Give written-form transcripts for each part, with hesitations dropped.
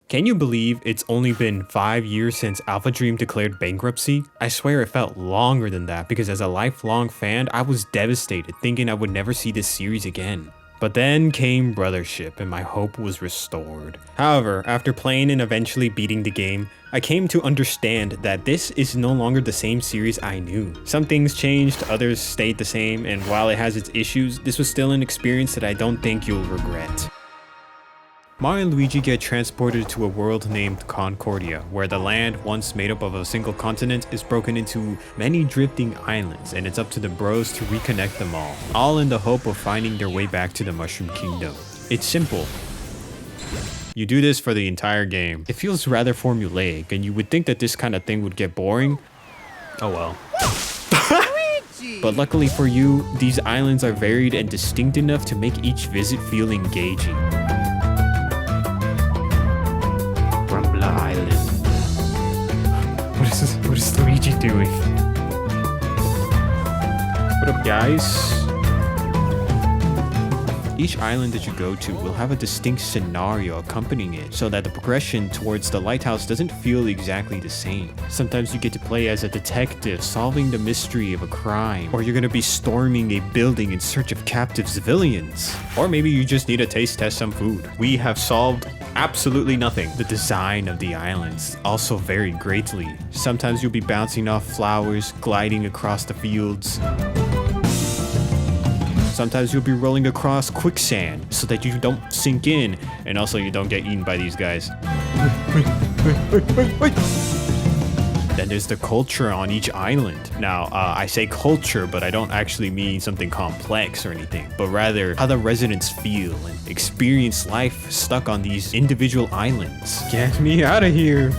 Can you believe it's only been 5 years since Alpha Dream declared bankruptcy? I swear it felt longer than that because as a lifelong fan, I was devastated thinking I would never see this series again. But then came Brothership and my hope was restored. However, after playing and eventually beating the game, I came to understand that this is no longer the same series I knew. Some things changed, others stayed the same, and while it has its issues, this was still an experience that I don't think you'll regret. Mario and Luigi get transported to a world named Concordia, where the land, once made up of a single continent, is broken into many drifting islands, and it's up to the bros to reconnect them all in the hope of finding their way back to the Mushroom Kingdom. It's simple. You do this for the entire game. It feels rather formulaic, and you would think that this kind of thing would get boring. Oh well. But luckily for you, these islands are varied and distinct enough to make each visit feel engaging. Island. What is Luigi doing? What up, guys? Each island that you go to will have a distinct scenario accompanying it, so that the progression towards the lighthouse doesn't feel exactly the same. Sometimes you get to play as a detective solving the mystery of a crime, or you're gonna be storming a building in search of captive civilians. Or maybe you just need to taste test some food. We have solved absolutely nothing. The design of the islands also varied greatly. Sometimes you'll be bouncing off flowers, gliding across the fields. Sometimes you'll be rolling across quicksand so that you don't sink in, and also you don't get eaten by these guys. Then there's the culture on each island. Now, I say culture, but I don't actually mean something complex or anything, but rather how the residents feel and experience life stuck on these individual islands. Get me out of here.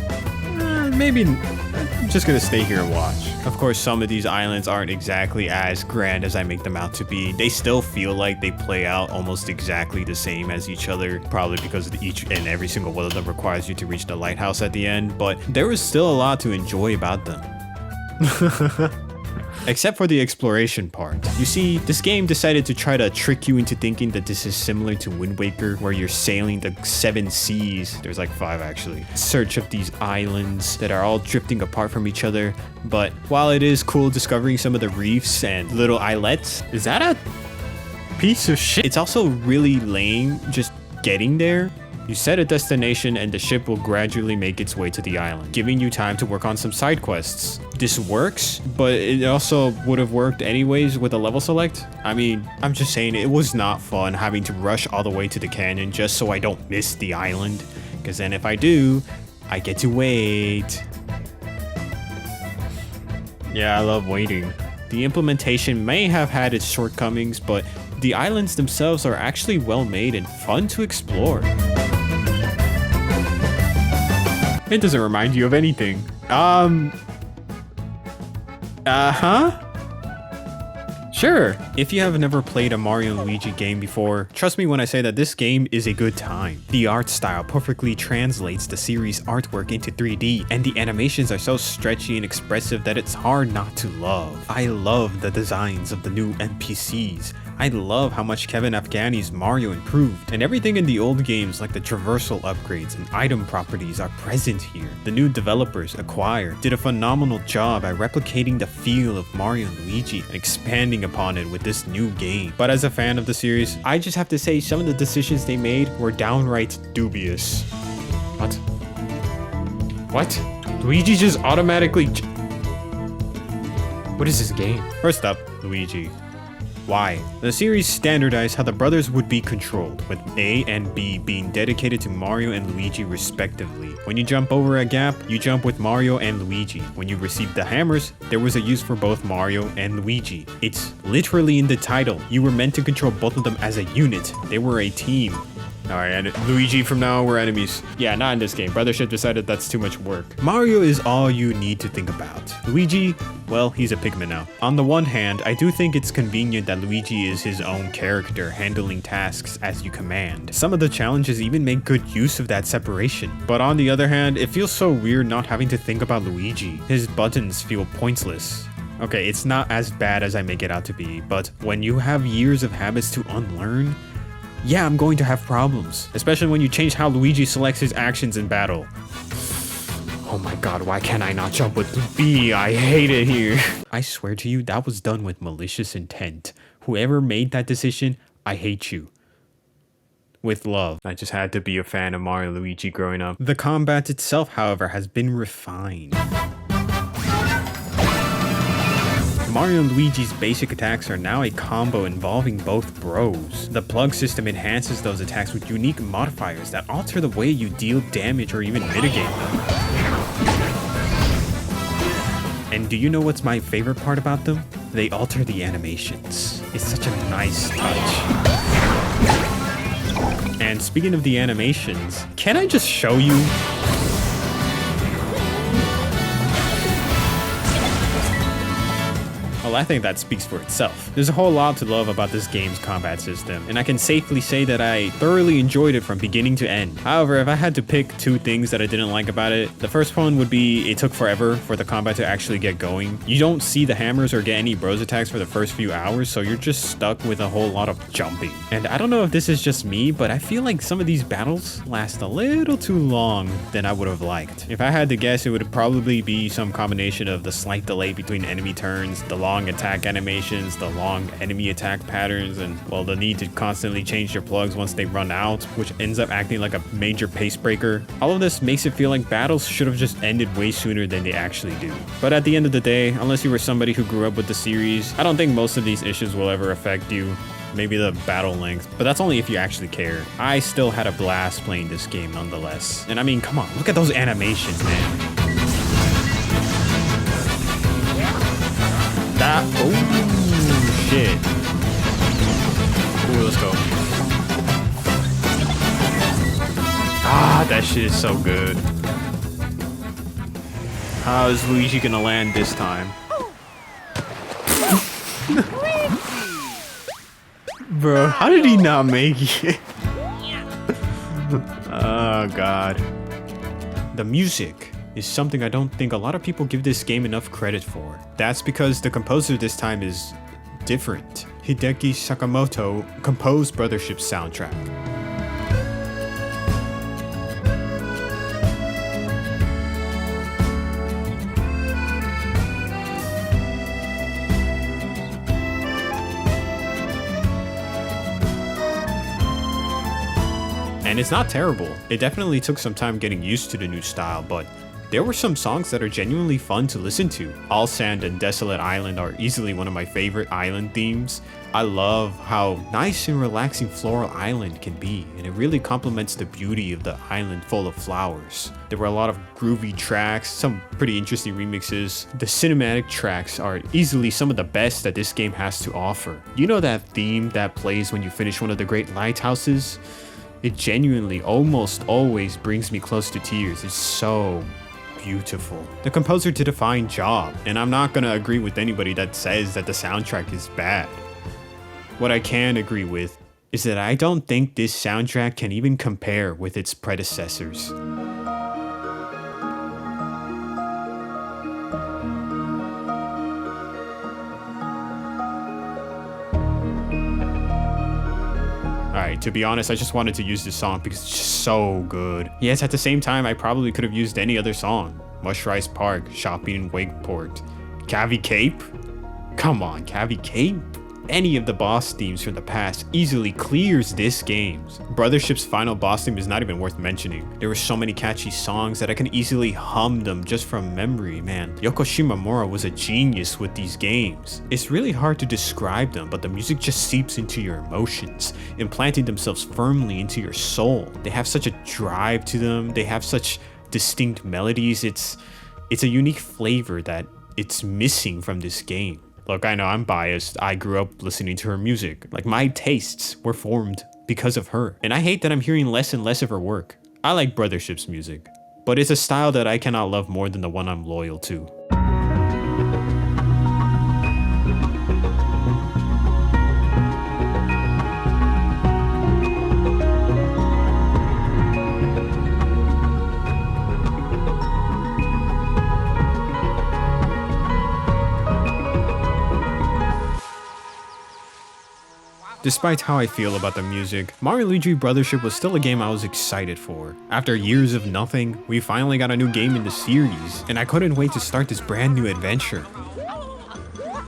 Maybe I'm just gonna stay here and watch. Of course, some of these islands aren't exactly as grand as I make them out to be. They still feel like they play out almost exactly the same as each other, probably because each and every single one of them requires you to reach the lighthouse at the end, but there is still a lot to enjoy about them. Except for the exploration part. You see, this game decided to try to trick you into thinking that this is similar to Wind Waker, where you're sailing the 7 seas, there's like 5 actually, in search of these islands that are all drifting apart from each other. But while it is cool discovering some of the reefs and little islets, is that a piece of shit? It's also really lame just getting there. You set a destination and the ship will gradually make its way to the island, giving you time to work on some side quests. This works, but it also would have worked anyways with a level select. I mean, I'm just saying it was not fun having to rush all the way to the canyon just so I don't miss the island, because then if I do, I get to wait. Yeah, I love waiting. The implementation may have had its shortcomings, but the islands themselves are actually well made and fun to explore. It doesn't remind you of anything. Sure. If you have never played a Mario and Luigi game before, trust me when I say that this game is a good time. The art style perfectly translates the series artwork into 3D, and the animations are so stretchy and expressive that it's hard not to love. I love the designs of the new NPCs. I love how much Kevin Afghani's Mario improved, and everything in the old games like the traversal upgrades and item properties are present here. The new developers, Acquire, did a phenomenal job at replicating the feel of Mario and Luigi and expanding upon it with this new game. But as a fan of the series, I just have to say some of the decisions they made were downright dubious. What? What? Luigi just automatically... What is this game? First up, Luigi. Why? The series standardized how the brothers would be controlled, with A and B being dedicated to Mario and Luigi respectively. When you jump over a gap, you jump with Mario and Luigi. When you receive the hammers, there was a use for both Mario and Luigi. It's literally in the title. You were meant to control both of them as a unit. They were a team. Alright, and Luigi from now on, we're enemies. Yeah, not in this game. Brothership decided that's too much work. Mario is all you need to think about. Luigi, well, he's a pigment now. On the one hand, I do think it's convenient that Luigi is his own character, handling tasks as you command. Some of the challenges even make good use of that separation. But on the other hand, it feels so weird not having to think about Luigi. His buttons feel pointless. Okay, it's not as bad as I make it out to be, but when you have years of habits to unlearn, yeah, I'm going to have problems. Especially when you change how Luigi selects his actions in battle. Oh my god, why can't I not jump with B? I hate it here. I swear to you, that was done with malicious intent. Whoever made that decision, I hate you. With love. I just had to be a fan of Mario and Luigi growing up. The combat itself, however, has been refined. Mario and Luigi's basic attacks are now a combo involving both bros. The plug system enhances those attacks with unique modifiers that alter the way you deal damage or even mitigate them. And do you know what's my favorite part about them? They alter the animations. It's such a nice touch. And speaking of the animations, can I just show you? Well, I think that speaks for itself. There's a whole lot to love about this game's combat system, and I can safely say that I thoroughly enjoyed it from beginning to end. However, if I had to pick two things that I didn't like about it, the first one would be it took forever for the combat to actually get going. You don't see the hammers or get any bros attacks for the first few hours, so you're just stuck with a whole lot of jumping. And I don't know if this is just me, but I feel like some of these battles last a little too long than I would have liked. If I had to guess, it would probably be some combination of the slight delay between enemy turns, the long attack animations, the long enemy attack patterns, and well, the need to constantly change your plugs once they run out, which ends up acting like a major pace breaker. All of this makes it feel like battles should have just ended way sooner than they actually do. But at the end of the day, unless you were somebody who grew up with the series, I don't think most of these issues will ever affect you. Maybe the battle length, but that's only if you actually care. I still had a blast playing this game nonetheless. And I mean, come on, look at those animations, man. That, oh shit. Ooh, let's go. Ah, that shit is so good. How is Luigi gonna land this time? Bro, how did he not make it? Oh god. The music is something I don't think a lot of people give this game enough credit for. That's because the composer this time is different. Hideki Sakamoto composed Brothership's soundtrack. And it's not terrible. It definitely took some time getting used to the new style, but there were some songs that are genuinely fun to listen to. All Sand and Desolate Island are easily one of my favorite island themes. I love how nice and relaxing Floral Island can be, and it really complements the beauty of the island full of flowers. There were a lot of groovy tracks, some pretty interesting remixes. The cinematic tracks are easily some of the best that this game has to offer. You know that theme that plays when you finish one of the great lighthouses? It genuinely almost always brings me close to tears. It's so beautiful. The composer did a fine job, and I'm not gonna agree with anybody that says that the soundtrack is bad. What I can agree with is that I don't think this soundtrack can even compare with its predecessors. Alright, to be honest, I just wanted to use this song because it's just so good. Yes, at the same time, I probably could have used any other song. Mush Rice Park, Shopping in Wakeport, Cavi Cape? Come on, Cavi Cape? Any of the boss themes from the past easily clears this game. Brothership's final boss theme is not even worth mentioning. There were so many catchy songs that I can easily hum them just from memory, man. Yoko Shimomura was a genius with these games. It's really hard to describe them, but the music just seeps into your emotions, implanting themselves firmly into your soul. They have such a drive to them, they have such distinct melodies. It's a unique flavor that it's missing from this game. Look, I know I'm biased. I grew up listening to her music. Like, my tastes were formed because of her. And I hate that I'm hearing less and less of her work. I like Brothership's music, but it's a style that I cannot love more than the one I'm loyal to. Despite how I feel about the music, Mario and Luigi Brothership was still a game I was excited for. After years of nothing, we finally got a new game in the series, and I couldn't wait to start this brand new adventure.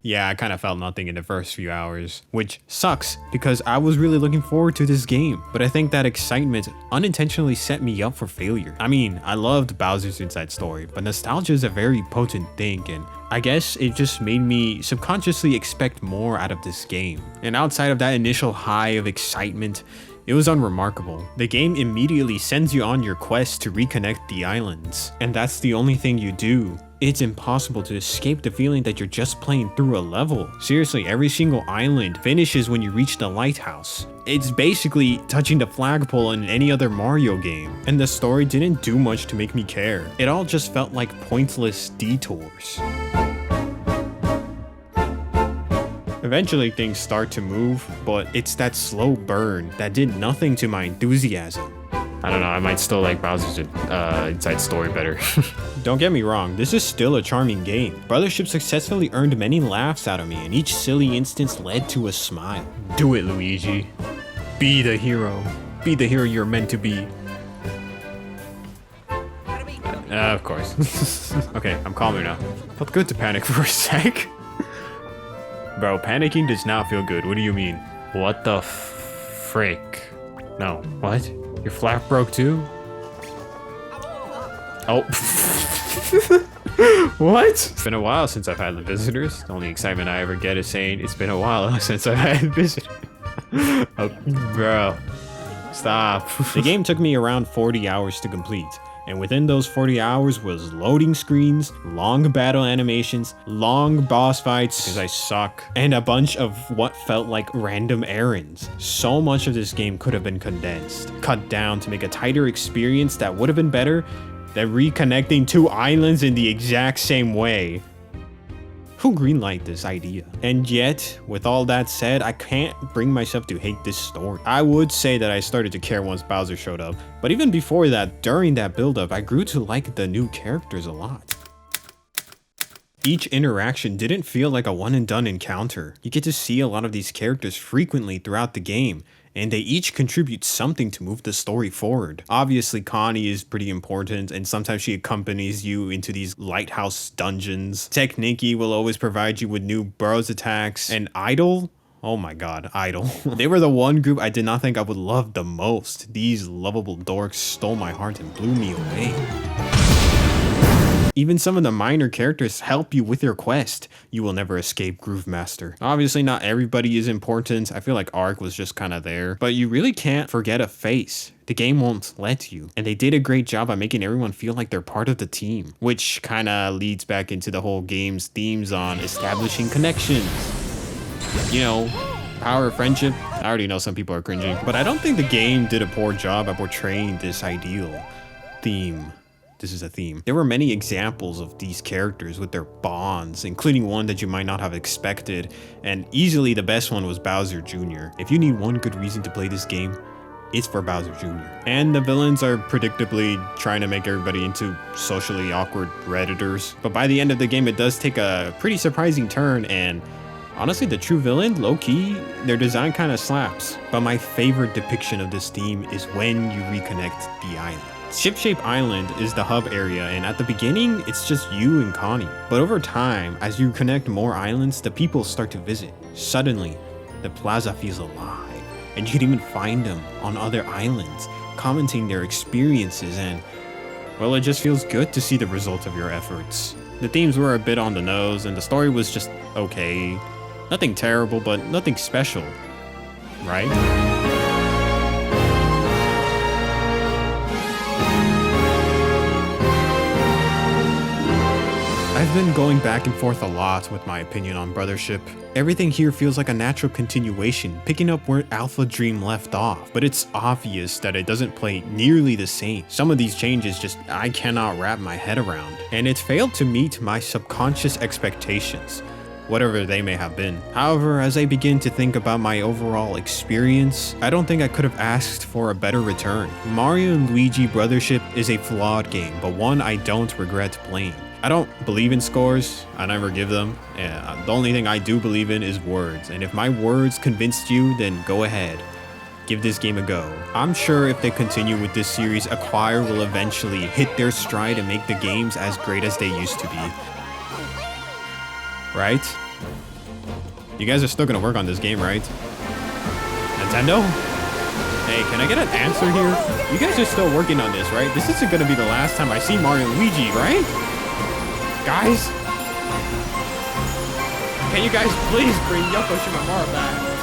Yeah, I kind of felt nothing in the first few hours, which sucks because I was really looking forward to this game, but I think that excitement unintentionally set me up for failure. I mean, I loved Bowser's Inside Story, but nostalgia is a very potent thing, and I guess it just made me subconsciously expect more out of this game. And outside of that initial high of excitement, it was unremarkable. The game immediately sends you on your quest to reconnect the islands, and that's the only thing you do. It's impossible to escape the feeling that you're just playing through a level. Seriously, every single island finishes when you reach the lighthouse. It's basically touching the flagpole in any other Mario game, and the story didn't do much to make me care. It all just felt like pointless detours. Eventually things start to move, but it's that slow burn that did nothing to my enthusiasm. I don't know, I might still like Bowser's Inside Story better. Don't get me wrong, this is still a charming game. Brothership successfully earned many laughs out of me, and each silly instance led to a smile. Do it, Luigi. Be the hero. Be the hero you're meant to be. Of course. Okay, I'm calmer now. Felt good to panic for a sec. Bro, panicking does not feel good. What do you mean? What the frick? No, what? Your flap broke too? Oh. What? It's been a while since I've had the visitors. The only excitement I ever get is saying it's been a while since I've had visitors. Oh, bro. Stop. The game took me around 40 hours to complete. And within those 40 hours was loading screens, long battle animations, long boss fights because I suck, and a bunch of what felt like random errands. So much of this game could have been condensed, cut down to make a tighter experience that would have been better than reconnecting two islands in the exact same way. Who greenlighted this idea? And yet, with all that said, I can't bring myself to hate this story. I would say that I started to care once Bowser showed up, but even before that, during that build-up, I grew to like the new characters a lot. Each interaction didn't feel like a one-and-done encounter. You get to see a lot of these characters frequently throughout the game, and they each contribute something to move the story forward. Obviously, Connie is pretty important, and sometimes she accompanies you into these lighthouse dungeons. Technicky will always provide you with new burrows attacks, and Idol? Oh my god, Idol. They were the one group I did not think I would love the most. These lovable dorks stole my heart and blew me away. Even some of the minor characters help you with your quest. You will never escape Groove Master. Obviously not everybody is important. I feel like Ark was just kind of there, but you really can't forget a face. The game won't let you, and they did a great job at making everyone feel like they're part of the team, which kind of leads back into the whole game's themes on establishing connections. You know, power of friendship. I already know some people are cringing, but I don't think the game did a poor job at portraying this ideal theme. This is a theme. There were many examples of these characters with their bonds, including one that you might not have expected, and easily the best one was Bowser Jr. If you need one good reason to play this game, it's for Bowser Jr. And the villains are predictably trying to make everybody into socially awkward Redditors. But by the end of the game, it does take a pretty surprising turn, and honestly, the true villain, low-key, their design kind of slaps. But my favorite depiction of this theme is when you reconnect the island. Ship-Shape Island is the hub area, and at the beginning, it's just you and Connie. But over time, as you connect more islands, the people start to visit. Suddenly, the plaza feels alive, and you can even find them on other islands, commenting their experiences, and well, it just feels good to see the result of your efforts. The themes were a bit on the nose, and the story was just okay. Nothing terrible, but nothing special, right? I've been going back and forth a lot with my opinion on Brothership. Everything here feels like a natural continuation, picking up where Alpha Dream left off, but it's obvious that it doesn't play nearly the same. Some of these changes I cannot wrap my head around, and it failed to meet my subconscious expectations, whatever they may have been. However, as I begin to think about my overall experience, I don't think I could have asked for a better return. Mario and Luigi Brothership is a flawed game, but one I don't regret playing. I don't believe in scores. I never give them. Yeah, the only thing I do believe in is words. And if my words convinced you, then go ahead. Give this game a go. I'm sure if they continue with this series, Acquire will eventually hit their stride and make the games as great as they used to be. Right? You guys are still gonna work on this game, right? Nintendo? Hey, can I get an answer here? You guys are still working on this, right? This isn't gonna be the last time I see Mario and Luigi, right? Guys? Can you guys please bring Yoko Shimamura back?